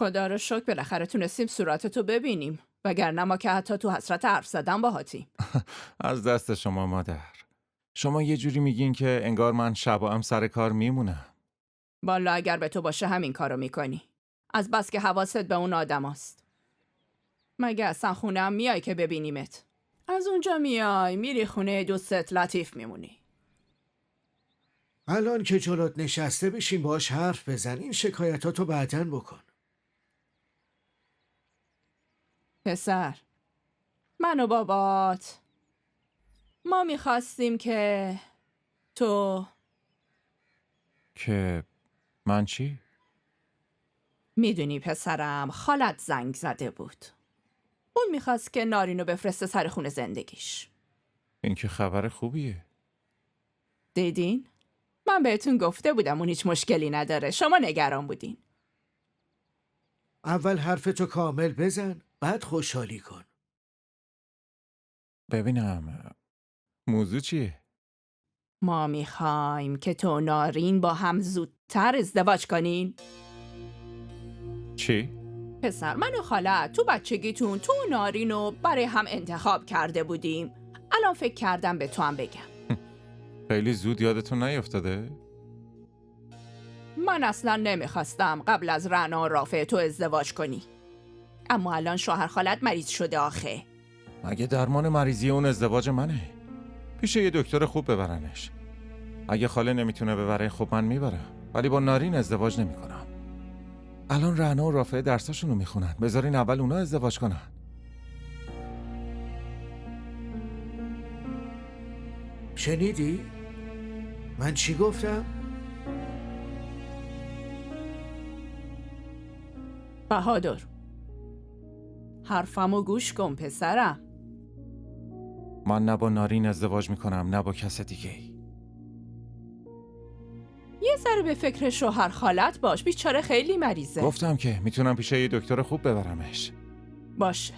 خدا رو شکر بالاخره تونستیم صورتتو ببینیم، وگرنه ما که حتی تو حسرت حرف زدن باهاتیم. از دست شما مادر. شما یه جوری میگین که انگار من شبا هم سر کار میمونم. والا اگر به تو باشه همین کارو میکنی. از بس که حواست به اون آدم هست. مگه اصلا خونه هم میای که ببینیمت؟ از اونجا میای میری خونه دوستت لطیف میمونی. الان که جلوت نشسته بشین باش حرف بزن. این شکایتاتو بعداً بکن. پسر، من و بابات ما میخواستیم که تو که من چی؟ میدونی پسرم، خالت زنگ زده بود. اون میخواست که نارینو بفرسته سر خونه زندگیش. این که خبر خوبیه. دیدین؟ من بهتون گفته بودم اون هیچ مشکلی نداره. شما نگران بودین. اول حرفتو کامل بزن، بعد خوشحالی کن. ببینم موضوع چیه؟ ما میخوایم که تو و نارین با هم زودتر ازدواج کنین. چی؟ پسر، من و خالت تو بچگیتون تو و نارینو برای هم انتخاب کرده بودیم. الان فکر کردم به تو هم بگم. خیلی زود یادتون نیفتاده؟ من اصلا نمیخواستم قبل از رعنا و رافع تو ازدواج کنی. اما الان شوهر خالت مریض شده آخه. مگه درمان مریضی اون ازدواج منه؟ پیش یه دکتر خوب ببرنش. اگه خاله نمیتونه ببره خب من میبرم، ولی با نارین ازدواج نمیکنم. الان رعنا و رافع درساشونو میخونن، بذارین اول اونا ازدواج کنن. شنیدی؟ من چی گفتم؟ بهادر، حرفمو گوش کن پسرم. من نه با نارین ازدواج میکنم نه با کس دیگه ای. یه ذره به فکر شوهر خالت باش، بیچاره خیلی مریضه. گفتم که میتونم پیش یه دکتر خوب ببرمش. باشه.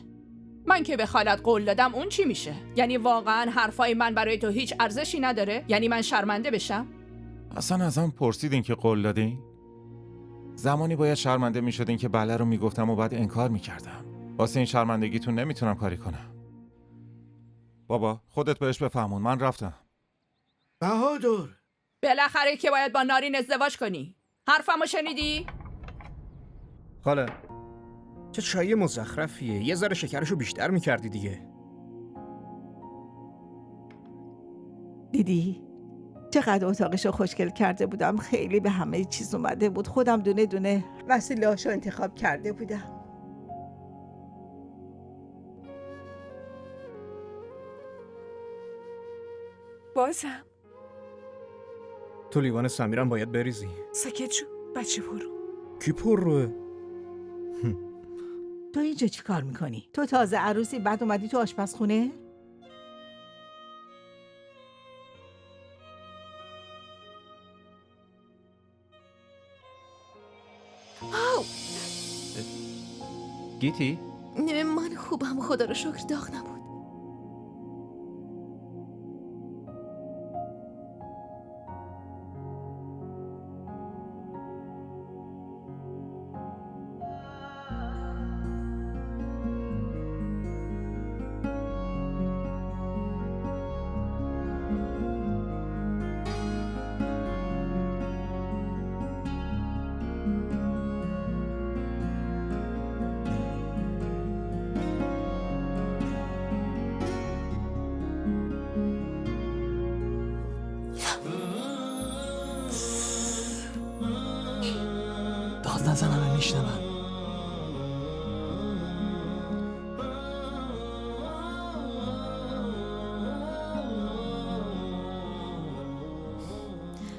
من که به خالت قول دادم اون چی میشه؟ یعنی واقعا حرفای من برای تو هیچ ارزشی نداره؟ یعنی من شرمنده بشم؟ اصلا ازم پرسیدین که قول دادین؟ زمانی باید شرمنده میشدین که بله رو میگفتم و بعد انکار میکردم. واسه این شرمندگیتون نمیتونم کاری کنم. بابا خودت بهش بفهمون، من رفتم. بهادر، بالاخره که باید با نارین ازدواج کنی. حرفمو شنیدی؟ خاله چه چای مزخرفیه، یه ذره شکرشو بیشتر میکردی دیگه. دیدی؟ چقدر اتاقشو خوشگل کرده بودم، خیلی به همه چیز اومده بود. خودم دونه دونه وسیله‌هاشو انتخاب کرده بودم. بازم تو لیوان سمیرم باید بریزی. ساکت شو بچه برو. کی پر روه؟ تو اینجا چی کار میکنی؟ تو تازه عروسی بعد اومدی تو آشپزخونه؟ گیتی؟ من خوبم خدا رو شکر، داغ نبود. داد نزن، همه میشنون.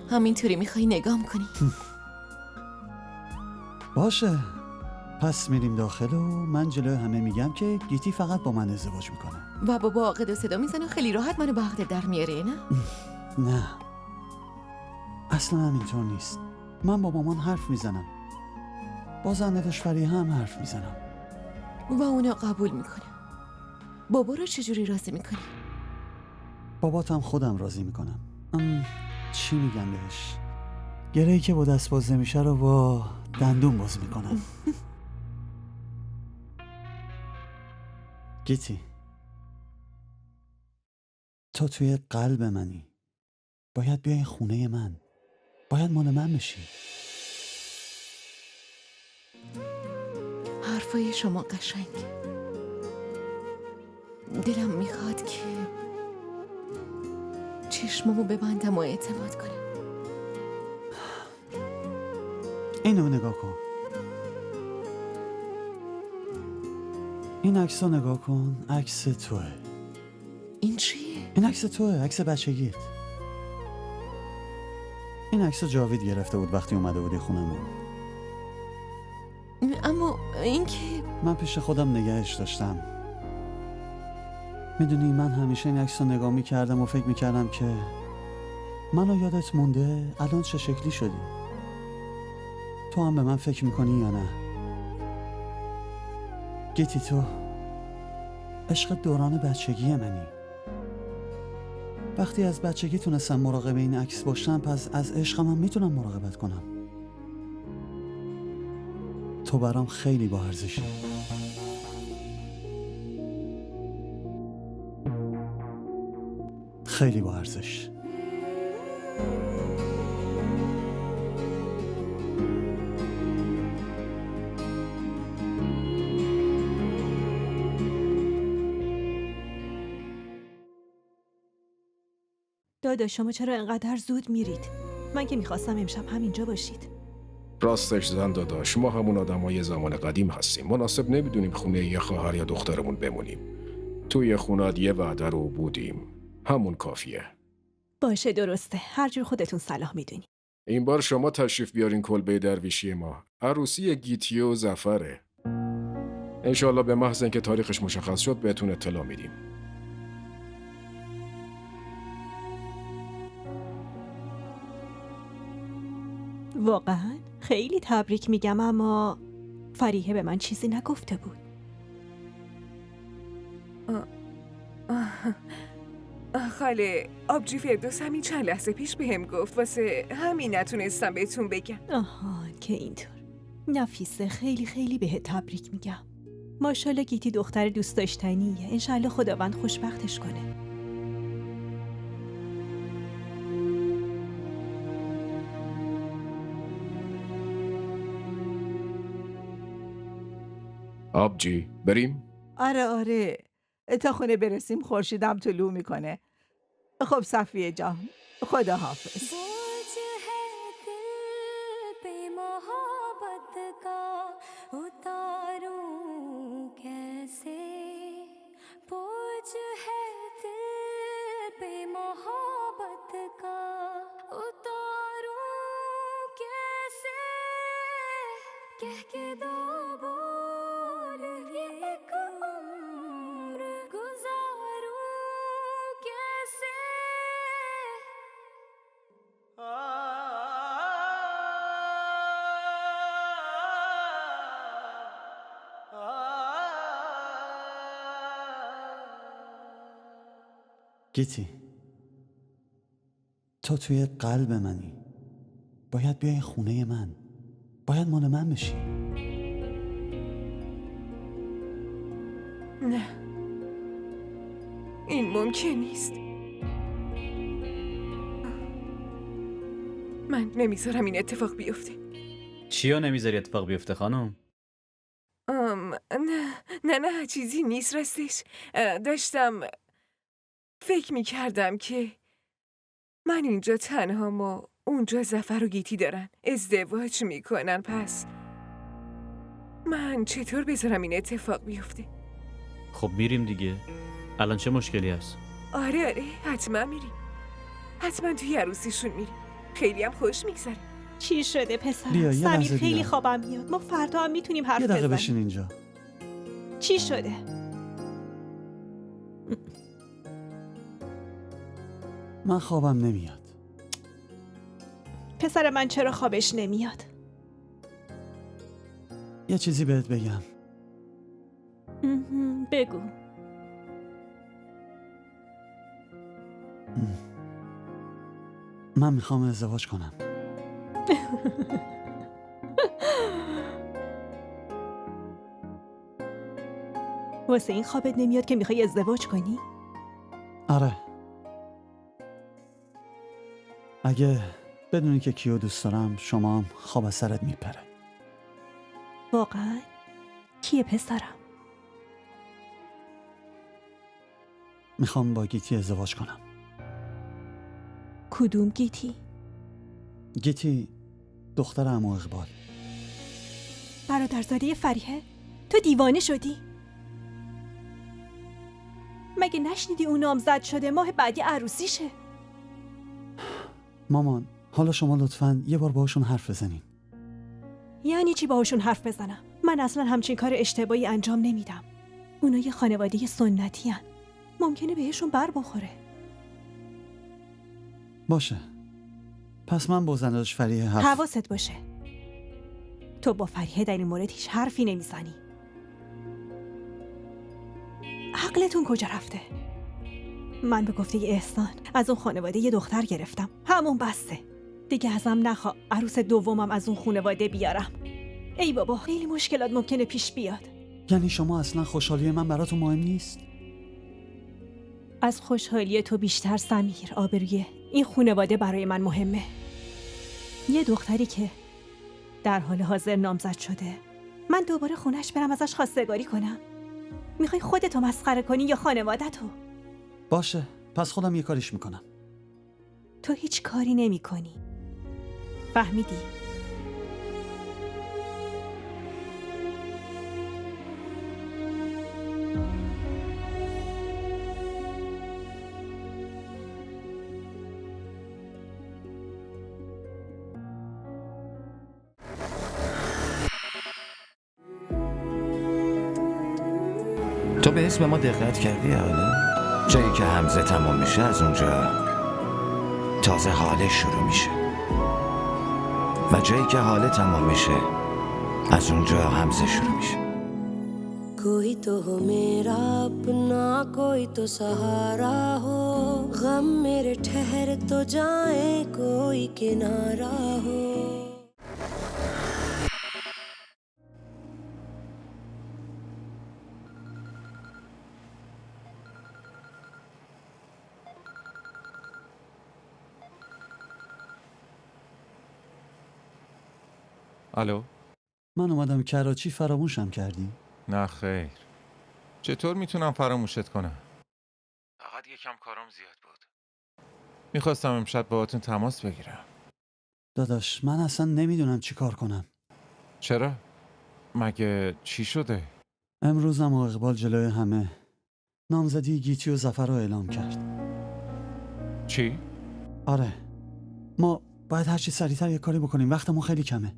همینطوری میخوای نگام کنی؟ باشه، پس میریم داخل و من جلوی همه میگم که گیتی فقط با من ازدواج میکنه. و بابا عاقد و صدا میزنه و خیلی راحت منو به عقد در میاره، نه؟ نه، اصلا همینطور نیست. من با مامان حرف میزنم، با زن دشوری هم حرف میزنم و اونا قبول میکنه. بابا رو چجوری راضی میکنی؟ باباتم خودم راضی میکنم. چی میگم بهش؟ گرهی که با دست باز نمیشه رو با دندون باز میکنم. گیتی، تو توی قلب منی. باید بیای خونه من. باید مال من بشی. حرفای شما قشنگ. دلم میخواد که چشممو ببندم و اعتماد کنم. اینو نگاه کن. این عکس رو نگاه کن. عکس توه. این چیه؟ این عکس توه. عکس بچگیت. این عکس رو جاوید گرفته بود وقتی اومده بودی خونمون. اما این که من پیش خودم نگهش داشتم. میدونی من همیشه این عکس رو نگاه میکردم و فکر میکردم که منو یادت مونده الان چه شکلی شدی. تو هم به من فکر میکنی یا نه؟ گیتی، تو عشق دوران بچگی منی. وقتی از بچگی تونستم مراقب این عکس باشم، پس از عشقم هم میتونم مراقبت کنم. تو برام خیلی با ارزشی. خیلی با ارزش. داداش شما چرا انقدر زود میرید؟ من که میخواستم امشب همینجا باشید. راستش زن داداش، ما همون آدمای زمان قدیم هستیم. مناسب نمیدونیم خونه یه خواهر یا دخترمون بمونیم. توی خونت یه وعده رو بودیم. همون کافیه. باشه درسته. هر جور خودتون صلاح میدونی. این بار شما تشریف بیارین کلبه درویشی ما. عروسی گیتی و ظفره. انشالله به محض اینکه تاریخش مشخص شد بهتون اطلاع میدیم. واقعا خیلی تبریک میگم، اما فریحه به من چیزی نگفته بود. خاله، آبجی فردوس همین چند لحظه پیش بهم گفت، واسه همین نتونستم بهتون بگم. آها که اینطور. نفیسه خیلی خیلی بهت تبریک میگم. ماشاءالله گیتی دختر دوست داشتنیه. انشالله خداوند خوشبختش کنه. آبجی بریم؟ آره تا خونه برسیم خورشیدم طلوع میکنه. خب صفیه جان، خدا حافظ. گیتی، تو توی قلب منی. باید بیای خونه من. باید مال من بشی. نه، این ممکن نیست. من نمیذارم این اتفاق بیفته. چیو نمیذاری اتفاق بیفته خانم؟ نه چیزی نیست. راستش داشتم فکر میکردم که من اینجا تنهام و اونجا ظفر و گیتی دارن ازدواج میکنن، پس من چطور بذارم این اتفاق بیفته؟ خب میریم دیگه. الان چه مشکلی هست؟ آره حتما میریم. حتما توی عروسیشون میریم. خیلی هم خوش میگذره. چی شده پسر؟ بیا یه سمیر لحظه خیلی بیا. خوابم میاد. ما فردا هم میتونیم حرف یه دقیقه بزنیم. بشین اینجا. چی شده؟ من خوابم نمیاد. پسر من چرا خوابش نمیاد؟ یه چیزی بهت بگم. بگو. من میخوام ازدواج کنم. واسه این خوابت نمیاد که میخوای ازدواج کنی؟ آره. اگه بدونی که کیو دوست دارم شما هم خواب از سرت میپره. واقعا؟ کیه پسرم؟ میخوام با گیتی ازدواج کنم. کدوم گیتی؟ گیتی دختر عمو اقبال. برادرزاده فریحه؟ تو دیوانه شدی؟ مگه نشنیدی اون نامزد شده ماه بعدی عروسیشه؟ مامان حالا شما لطفاً یه بار باهاشون حرف بزنین. یعنی چی باهاشون حرف بزنم؟ من اصلا همچین کار اشتباهی انجام نمیدم. اونا یه خانواده سنتی هن. ممکنه بهشون بر بخوره. باشه. پس من با زنداداش فریحه حواست باشه. تو با فریحه در این مورد هیچ حرفی نمیزنی. عقلتون کجا رفته؟ من به گفته احسان از اون خانواده یه دختر گرفتم. همون بسته. دیگه ازم نخوا عروس دومم از اون خانواده بیارم. ای بابا خیلی مشکلات ممکنه پیش بیاد. یعنی شما اصلا خوشحالی من براتون مهم نیست؟ از خوشحالی تو بیشتر سمیر آبروی این خانواده برای من مهمه. یه دختری که در حال حاضر نامزد شده من دوباره خونش برم ازش خواستگاری کنم؟ میخوای خودتو مسخره کنی یا خانواده‌تو؟ باشه پس خودم یه کاریش میکنم. تو هیچ کاری نمی کنی. فهمیدی؟ تو به اسم ما دقت کردی حالا؟ جایی که حمزه تمام میشه از اونجا تازه حاله شروع میشه و جایی که حاله تمام میشه از اونجا حمزه شروع میشه. कोई तो हो मेरा अपना कोई तो सहारा हो गम मेरे ठहर तो जाए कोई किनारा हो. الو؟ من اومدم کراچی فراموشم کردی؟ نه خیر. چطور میتونم فراموشت کنم؟ فقط یکم کارم زیاد بود. میخواستم امشب باهاتون تماس بگیرم. داداش من اصلا نمیدونم چی کار کنم. چرا؟ مگه چی شده؟ امروزم و اقبال جلوی همه نامزدی گیتی و ظفر رو اعلام کرد. چی؟ آره ما باید هرچی سریعتر یه کاری بکنیم، وقتمون خیلی کمه.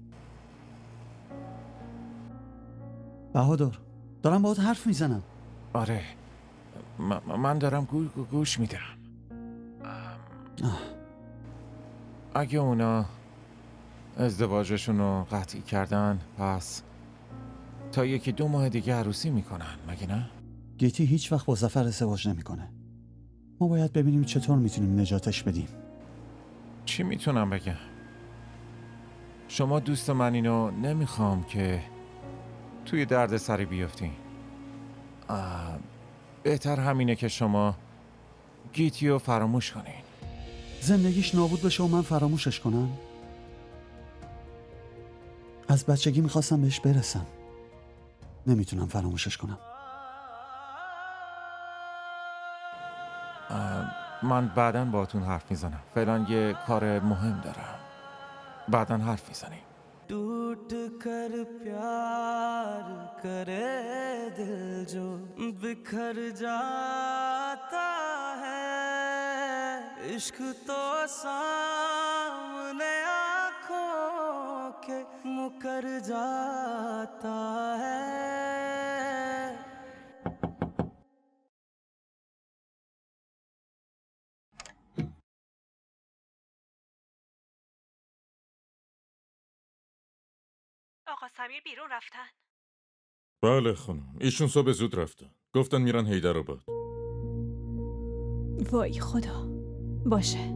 بهادر دارم باهات حرف میزنم. آره من دارم گوش میدم. اگه اونا ازدواجشون رو قطعی کردن پس تا 1-2 ماه دیگه عروسی میکنن مگه نه؟ گیتی هیچ وقت با ظفر ازدواج نمیکنه. ما باید ببینیم چطور میتونیم نجاتش بدیم. چی میتونم بگم؟ شما دوست من اینو نمیخوام که توی درد سری بیفتین. بهتر همینه که شما گیتی رو فراموش کنین. زندگیش نابود بشه و من فراموشش کنم؟ از بچگی میخواستم بهش برسم. نمیتونم فراموشش کنم. من بعداً باهاتون حرف میزنم. فعلا یه کار مهم دارم. بعداً حرف میزنیم. टूट कर प्यार करे दिल जो बिखर जाता है इश्क तो सामने आँखों के मुकर जाता है. آقا سمیر بیرون رفتن؟ بله خانم، ایشون صبح زود رفتن. گفتن میرن حیدرآباد. وای خدا. باشه.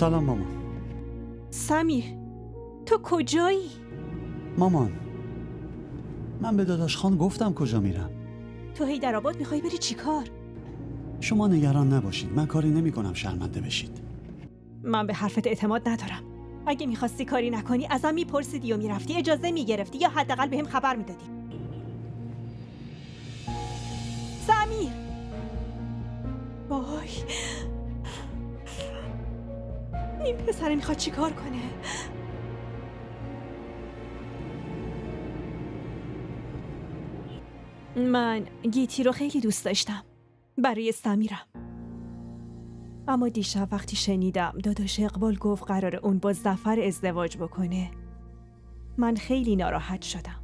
سلام مامان. سمیر تو کجایی؟ مامان من به داداش خان گفتم کجا میرم. تو حیدرآباد میخوای بری چی کار؟ شما نگران نباشید، من کاری نمی کنم شرمنده بشید. من به حرفت اعتماد ندارم. اگه میخواستی کاری نکنی ازم میپرسیدی و میرفتی، اجازه میگرفتی یا حداقل بهم خبر میدادی. سمیر وای، این پسره میخواد چی کار کنه؟ من گیتی رو خیلی دوست داشتم برای سمیرم، اما دیشب وقتی شنیدم داداش اقبال گفت قراره اون با ظفر ازدواج بکنه، من خیلی ناراحت شدم.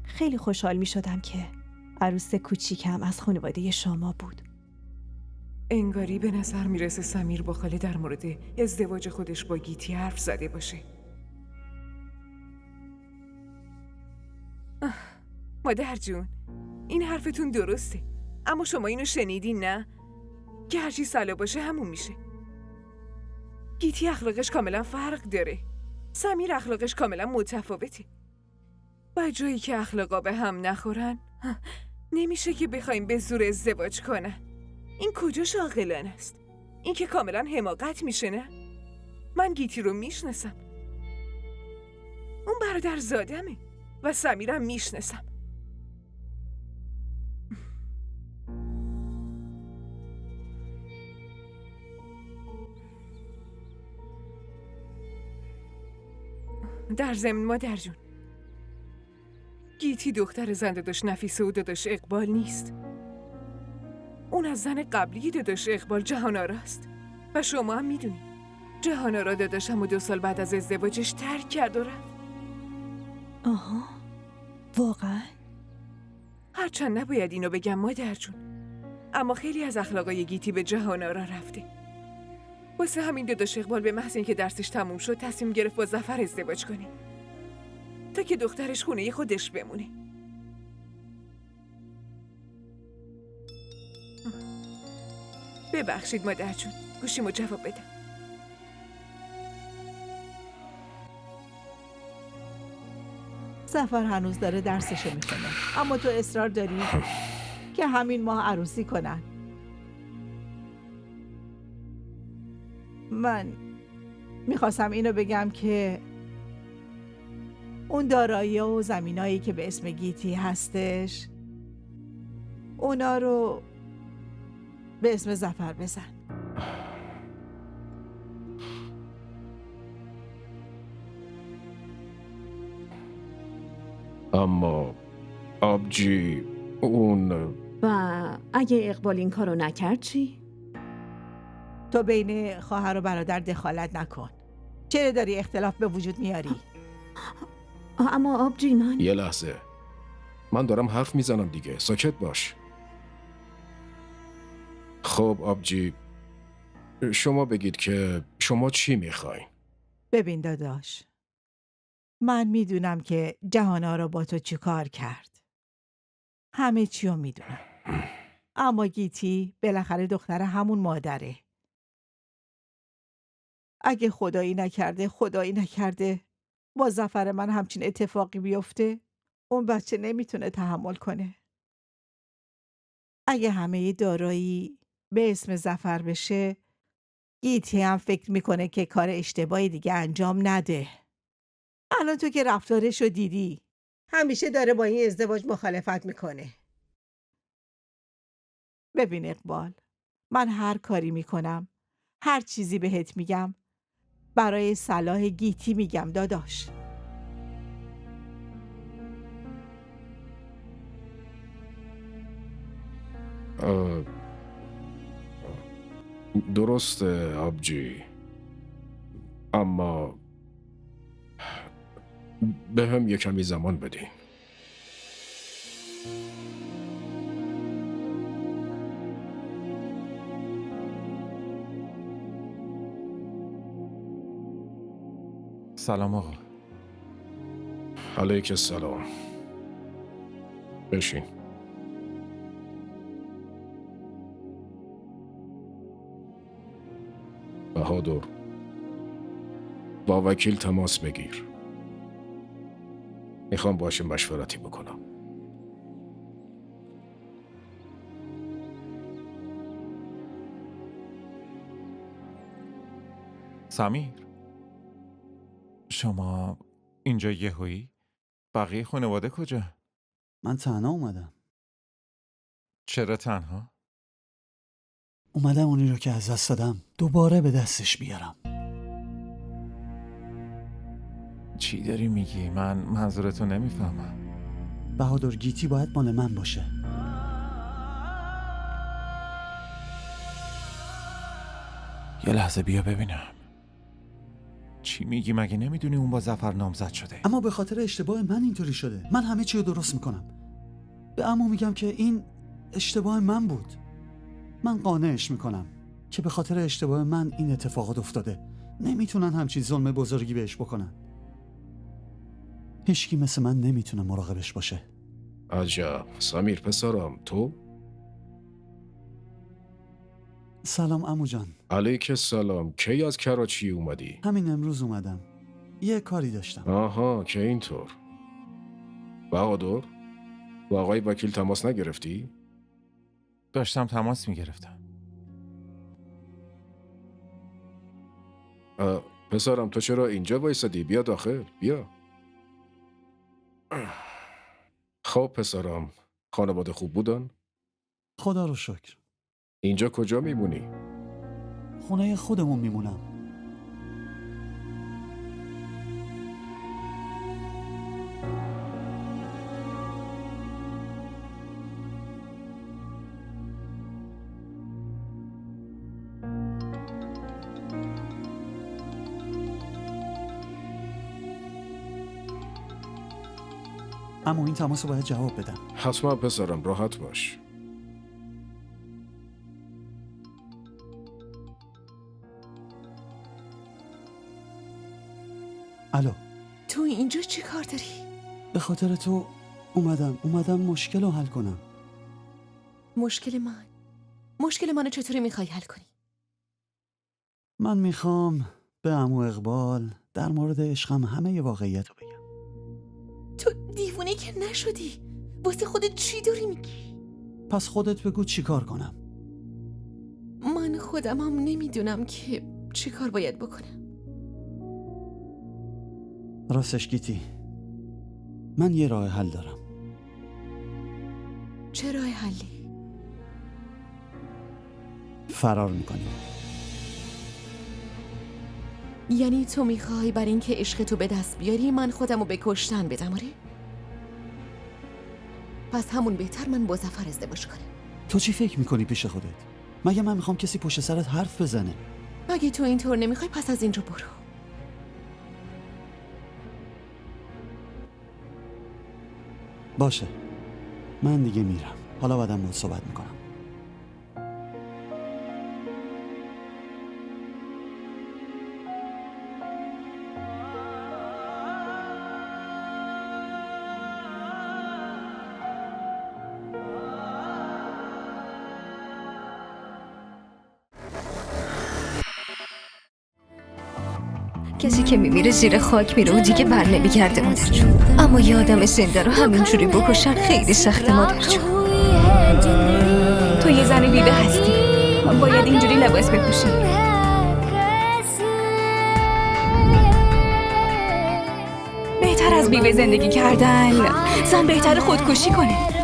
خیلی خوشحال می شدم که عروس کوچیکم از خانواده شما بود. انگاری به نظر میرسه سمیر با خاله در مورد ازدواج خودش با گیتی حرف زده باشه. مادر جون، این حرفتون درسته، اما شما اینو شنیدین نه؟ که هرچی صلاح باشه همون میشه. گیتی اخلاقش کاملا فرق داره، سمیر اخلاقش کاملا متفاوته. با جایی که اخلاقا به هم نخورن نمیشه که بخوایم به زور ازدواج کنن. این کجاش عاقلانه است؟ این که کاملا حماقت میشه نه؟ من گیتی رو میشناسم، اون برادر زادمه و سمیرم میشناسم. در ضمن مادر جون، گیتی دختر زن داداش نفیسه و داداش اقبال نیست. اون از زن قبلی داداش اقبال جهان‌آراست و شما هم میدونی جهان‌آرا داداشم و 2 سال بعد از ازدواجش ترک کرد و رفت. آها، واقعا؟ هرچند نباید اینو بگم مادر جون، اما خیلی از اخلاقای گیتی به جهان‌آرا رفته. واسه همین داداش اقبال به محض اینکه درسش تموم شد تصمیم گرفت با ظفر ازدواج کنه تا که دخترش خونه خودش بمونه. ببخشید مادر جون، گوشیمو جواب بدم. ظفر هنوز داره درسشو میکنه، اما تو اصرار داری که همین ماه عروسی کنن. من میخواستم اینو بگم که اون دارایی و زمینایی که به اسم گیتی هستش اونا رو به اسم ظفر بزن. اما آبجی اون و اگه اقبال این کارو نکرد چی؟ تو بین خواهر و برادر دخالت نکن. چرا داری اختلاف به وجود میاری؟ اما آبجی من یه لحظه، من دارم حرف میزنم دیگه، ساکت باش. خب آبجی، شما بگید که شما چی میخواین؟ ببین داداش، من میدونم که جهان‌آرا با تو چی کار کرد. همه چی رو میدونم. اما گیتی بالاخره دختر همون مادره. اگه خدایی نکرده با ظفر من همچین اتفاقی بیفته، اون بچه نمیتونه تحمل کنه. اگه همه دارایی به اسم ظفر بشه، گیتی هم فکر میکنه که کار اشتباهی دیگه انجام نده. الان تو که رفتارشو دیدی، همیشه داره با این ازدواج مخالفت میکنه. ببین اقبال، من هر کاری میکنم، هر چیزی بهت میگم برای صلاح گیتی میگم داداش. درسته آبجی، اما به هم یک کمی زمان بدین. سلام آقا. علیک السلام. بشین. بهادر، با وکیل تماس بگیر. میخوام باشه مشورتی بکنم. سمیر، شما اینجا یهویی؟ بقیه خانواده کجا؟ من تنها اومدم. چرا تنها؟ اومدم اونی رو که از دست دادم دوباره به دستش بیارم. چی داری میگی؟ من منظورتو نمیفهمم. بهادر گیتی باید مال من باشه. یه لحظه بیا ببینم. چی میگی؟ مگه نمیدونی اون با ظفر نامزد شده؟ اما به خاطر اشتباه من اینطوری شده. من همه چی رو درست میکنم. به عمو میگم که این اشتباه من بود. من قانعش میکنم که به خاطر اشتباه من این اتفاقات افتاده. نمیتونن همچین ظلم بزرگی بهش بکنن. هیچکی مثل من نمیتونه مراقبش باشه. عجب. سمیر پسرم، تو؟ سلام عمو جان. علیک السلام. کی از کراچی اومدی؟ همین امروز اومدم. یه کاری داشتم. آها، که اینطور. بهادر، با آقای وکیل تماس نگرفتی؟ داشتم تماس میگرفتم. پسرم تو چرا اینجا وایسادی؟ بیا داخل، بیا. خب پسرم، خانواده خوب بودن؟ خدا رو شکر. اینجا کجا میمونی؟ خونه خودمون میمونم. اما این تماس رو باید جواب بدم. حتما پسرم، راحت باش. الو. تو اینجا چی کار داری؟ به خاطر تو اومدم مشکل رو حل کنم. مشکل منو چطوری میخوای حل کنی؟ من میخوام به عمو اقبال در مورد عشقم همه واقعیت رو بگم. تو دیوونه که نشدی؟ واسه خودت چی داری میگی؟ پس خودت بگو چی کار کنم. من خودم هم نمیدونم که چی کار باید بکنم. راستش گیتی، من یه راه حل دارم. چه راه حلی؟ فرار میکنیم. یعنی تو میخوای بر این که عشق تو به دست بیاری من خودمو به کشتن بدم؟ آره؟ پس همون بهتر من با ظفر ازدواج کنم. تو چی فکر میکنی پیش خودت؟ مگه من میخوام کسی پشت سرت حرف بزنه؟ اگه تو اینطور نمیخوای پس از اینجا برو. باشه، من دیگه میرم. حالا بعدم باهات صحبت میکنم. کسی که میمیره زیر خاک میره و دیگه بر نمیگرده مادر جون. اما یه آدم زنده رو همینجوری بکشن خیلی سخته مادر جون. تو یه زن بیوه هستی، باید اینجوری لباس بپوشی. بهتر از بیوه زندگی کردن زن بهتر خودکشی کنه.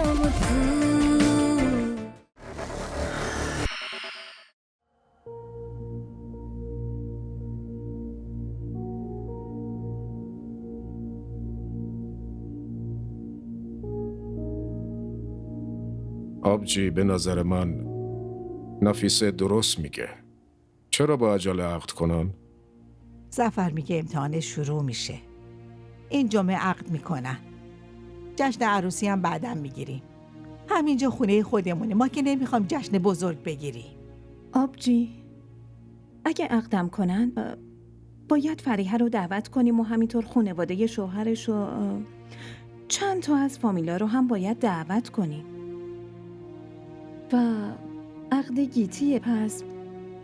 آبجی، به نظر من نفیسه درست میگه. چرا با عجله عقد کنن؟ ظفر میگه امتحانش شروع میشه. این جمعه عقد میکنن. جشن عروسی هم بعداً میگیریم. همینجا خونه خودمونه. ما که نمیخوام جشن بزرگ بگیریم. آبجی، اگه عقدم کنن باید فریحه رو دعوت کنیم و همینطور خانواده شوهرش و چند تا از فامیلا رو هم باید دعوت کنیم. و عقد گیتیه، پس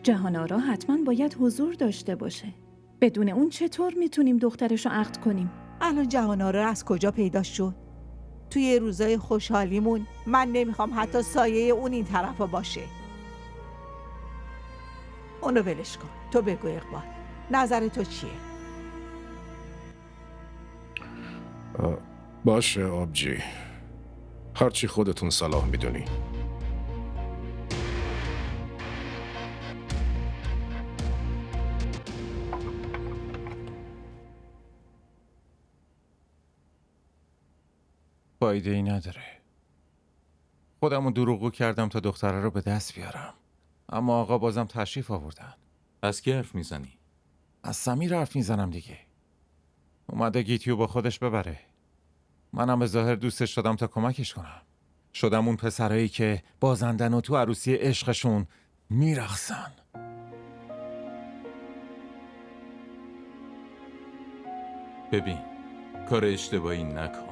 جهان‌آرا حتما باید حضور داشته باشه. بدون اون چطور میتونیم دخترش رو عقد کنیم؟ الان جهان آرا از کجا پیدا شد؟ توی روزای خوشحالیمون من نمیخوام حتی سایه اون این طرفا باشه. اونو ولش کن. تو بگو اقبال، نظر تو چیه؟ باشه آبجی، هرچی خودتون صلاح میدونی. فایده ای نداره. خودمون دروغو کردم تا دختره رو به دست بیارم، اما آقا بازم تشریف آوردن. از کی حرف میزنی؟ از سمیر حرف میزنم دیگه. اومده گیتیو با خودش ببره. منم به ظاهر دوستش دادم تا کمکش کنم. شدم اون پسرایی که بازندن و تو عروسی عشقشون میرقصن. ببین، کار اشتباهی نکن.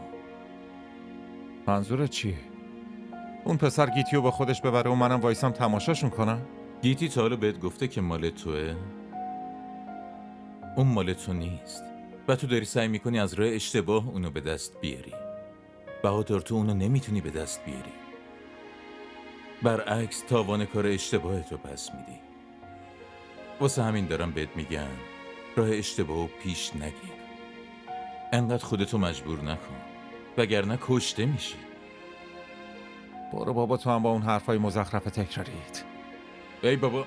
منظورت چیه؟ اون پسر گیتیو با خودش ببره و منم وایسم تماشاشون کنم؟ گیتی تا حالا بهت گفته که مال توه؟ اون مال تو نیست و تو داری سعی میکنی از راه اشتباه اونو به دست بیاری. بهادر، تو اونو نمیتونی به دست بیاری. برعکس تاوان کار اشتباه تو پس میدی. واسه همین دارم بهت میگم راه اشتباهو پیش نگیر. انقدر خودتو مجبور نکن وگرنه کشته میشی. برو بابا، تو هم با اون حرفای مزخرف تکراریت. ای بابا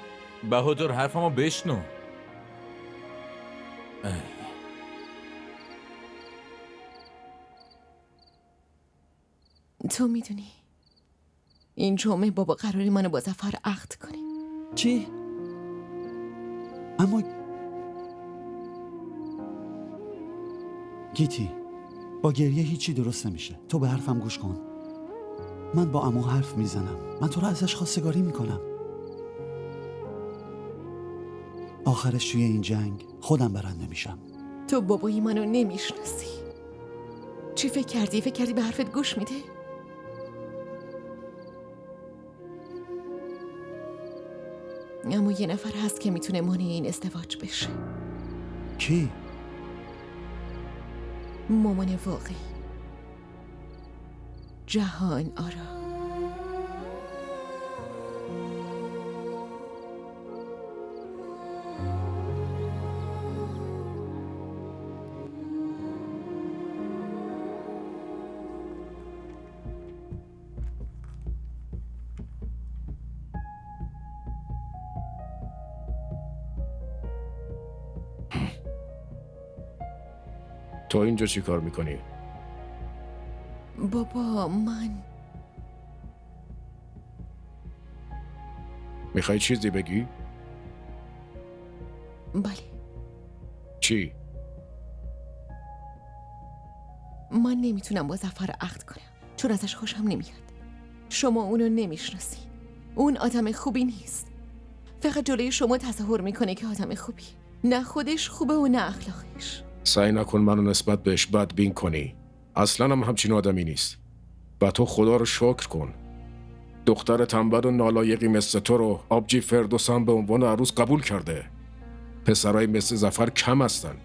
بهادر، حرفمو بشنو. تو میدونی این جمعه بابا قراری منو با ظفر عقد کنی. چی؟ اما گیتی، با گریه هیچی درست نمیشه. تو به حرفم گوش کن. من با عمو حرف میزنم. من تو رو ازش خواستگاری میکنم. آخرش توی این جنگ خودم برنده میشم. تو بابایی منو نمیشناسی. چی فکر کردی؟ فکر کردی به حرفت گوش میده؟ اما یه نفر هست که میتونه مانع این ازدواج بشه. کی؟ مامان واقعی، جهان آرا. تو اینجا چی کار میکنی؟ بابا من میخوای چیزی بگی؟ بله. چی؟ من نمیتونم با ظفر عقد کنم چون ازش خوشم نمیاد. شما اونو نمیشناسی. اون آدم خوبی نیست. فقط جلوی شما تظاهر میکنه که آدم خوبی. نه خودش خوبه و نه اخلاقش. سعی نکن منو نسبت بهش بدبین کنی. اصلا هم همچین آدمی نیست. و تو خدا رو شکر کن. دختر تنبل و نالایقی مثل تو رو آبجی فردوس هم به عنوان عروس قبول کرده. پسرای مثل ظفر کم هستن.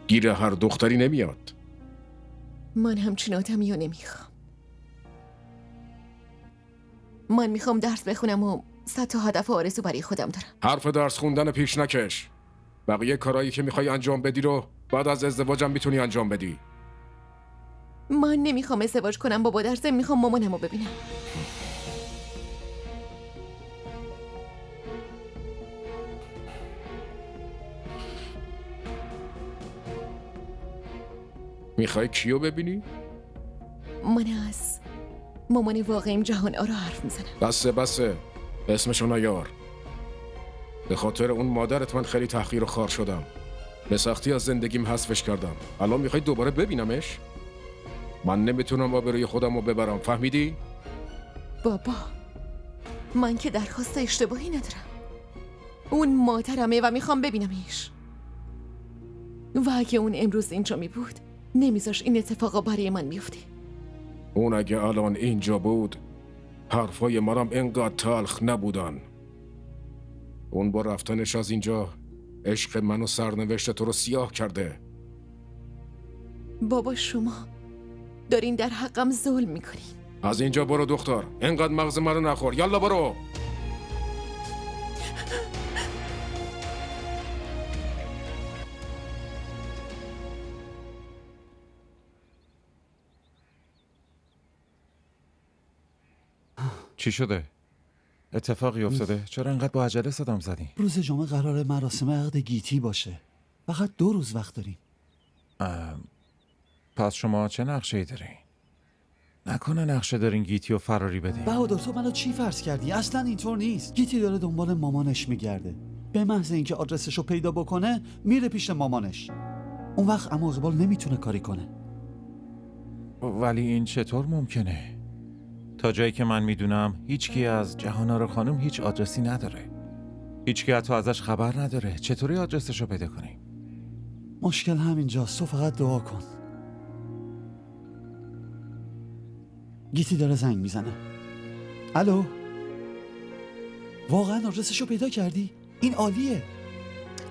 گیر هر دختری نمیاد. من همچین آدمی رو نمیخوام. من میخوام درس بخونم و 100 تا هدف و آرزو برای خودم دارم. حرف درس خوندن پیش نکش. بقیه کارهایی که میخوای انجام بدی رو بعد از ازدواجم میتونی انجام بدی. من نمیخوام ازدواج کنم بابا، در ضمن میخوام مامانم رو ببینم. میخوای کیو ببینی؟ من از مامان واقعیم جهان آرا حرف میزنم. بسه اسمشو نیار. به خاطر اون مادرت من خیلی تحقیر و خوار شدم. به سختی از زندگیم حذفش کردم. الان میخوای دوباره ببینمش؟ من نمیتونم آبروی خودم رو ببرم، فهمیدی؟ بابا من که درخواست اشتباهی ندارم. اون مادرمه و میخوام ببینمش. و اگه اون امروز اینجا می بود نمیذاش این اتفاقا برای من میفته. اون اگه الان اینجا بود حرفای منم اینقدر تلخ نبودن. اون با رفتنش از اینجا عشق من و سرنوشت تو رو سیاه کرده. بابا شما دارین در حقم ظلم میکنین. از اینجا برو دختر، اینقدر مغز منو نخور. یالا برو. چی شده؟ اتفاقی افتاده؟ چرا انقدر با عجله صدام زدی؟ روز جمعه قرار مراسم عقد گیتی باشه. فقط 2 روز وقت داریم. پس شما چه نقشه‌ای دارین؟ نکنه نقشه دارین گیتی و فراری بدین؟ بهادر تو منو چی فرض کردی؟ اصلا اینطور نیست. گیتی داره دنبال مامانش میگرده. به محض اینکه آدرسشو پیدا بکنه میره پیش مامانش. اون وقت عمو اقبال نمیتونه کاری کنه. ولی این چطور ممکنه؟ تا جایی که من میدونم هیچکی از جهان‌آرا خانم هیچ آدرسی نداره. هیچکی حتی ازش خبر نداره. چطوری آدرسشو پیدا کنیم؟ مشکل همینجاست. تو فقط دعا کن. گیتی داره زنگ میزنه. الو؟ واقعا آدرسشو پیدا کردی؟ این عالیه.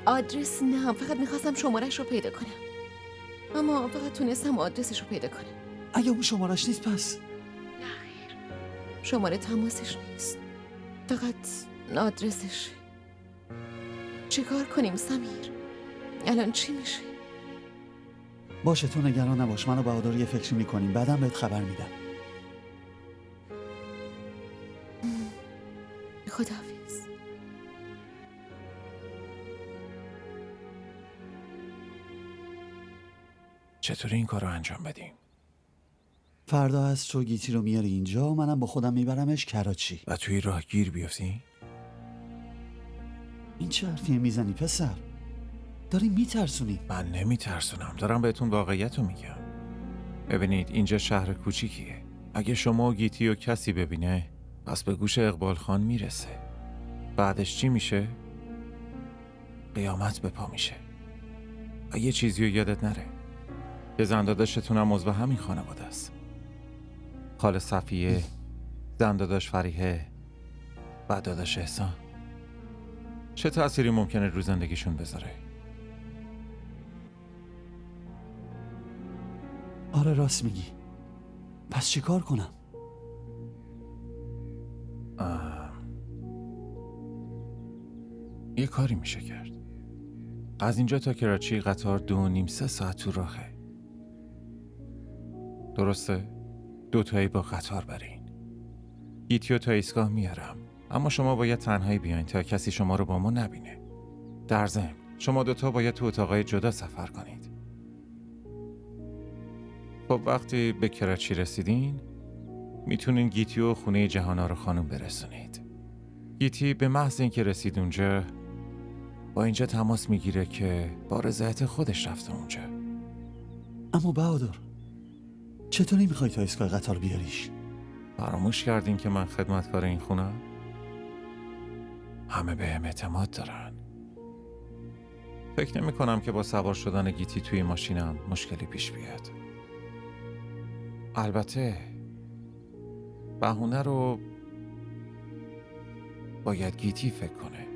آدرس نه، فقط میخواستم شمارش رو پیدا کنم. اما فقط تونستم آدرسش رو پیدا کنم. اگه اون شمارش نیست پس؟ شماره تماسش نیست، فقط آدرسش. چیکار کنیم سمیر؟ الان چی میشه؟ باشه تو نگران نباش. من و بهادر یه فکری میکنیم، بعدم بهت خبر میدم. خداحافظ. چطوری این کار رو انجام بدیم؟ فردا از تو گیتی رو میاری اینجا، منم با خودم میبرمش کراچی. و توی راه گیر بیفتی؟ این چه حرفیه میزنی پسر؟ داری میترسونی. من نمیترسونم، دارم بهتون واقعیت رو میگم. ببینید اینجا شهر کوچیکیه. اگه شما و گیتی و کسی ببینه پس به گوش اقبال خان میرسه. بعدش چی میشه؟ قیامت به پا میشه. و یه چیزی رو یادت نره که زنداداشتون هم عضو همین خانواده است. خاله صفیه، زنداداش فریحه و داداش احسان. چه تأثیری ممکنه رو زندگیشون بذاره؟ آره راست میگی. پس چی کار کنم؟ یه کاری میشه کرد. از اینجا تا کراچی قطار 2.5-3 ساعت تو راهه. درسته؟ 2 تایی با قطار برین. گیتیو تا ایستگاه میارم، اما شما باید تنهایی بیاین تا کسی شما رو با ما نبینه. در ضمن شما 2 تا باید تو اتاقای جدا سفر کنید. خب وقتی به کراچی رسیدین میتونین گیتیو خونه جهان‌آرا خانم برسونید. گیتی به محض اینکه رسید اونجا با اینجا تماس میگیره که با رضایت خودش رفته اونجا. اما بهادر چطوری میخوای تا ایستگاه قطار بیاریش؟ فراموش کردین که من خدمتکار این خونم؟ همه بهم اعتماد دارن. فکر نمی کنم که با سوار شدن گیتی توی ماشینم مشکلی پیش بیاد. البته بهونه رو باید گیتی فکر کنه.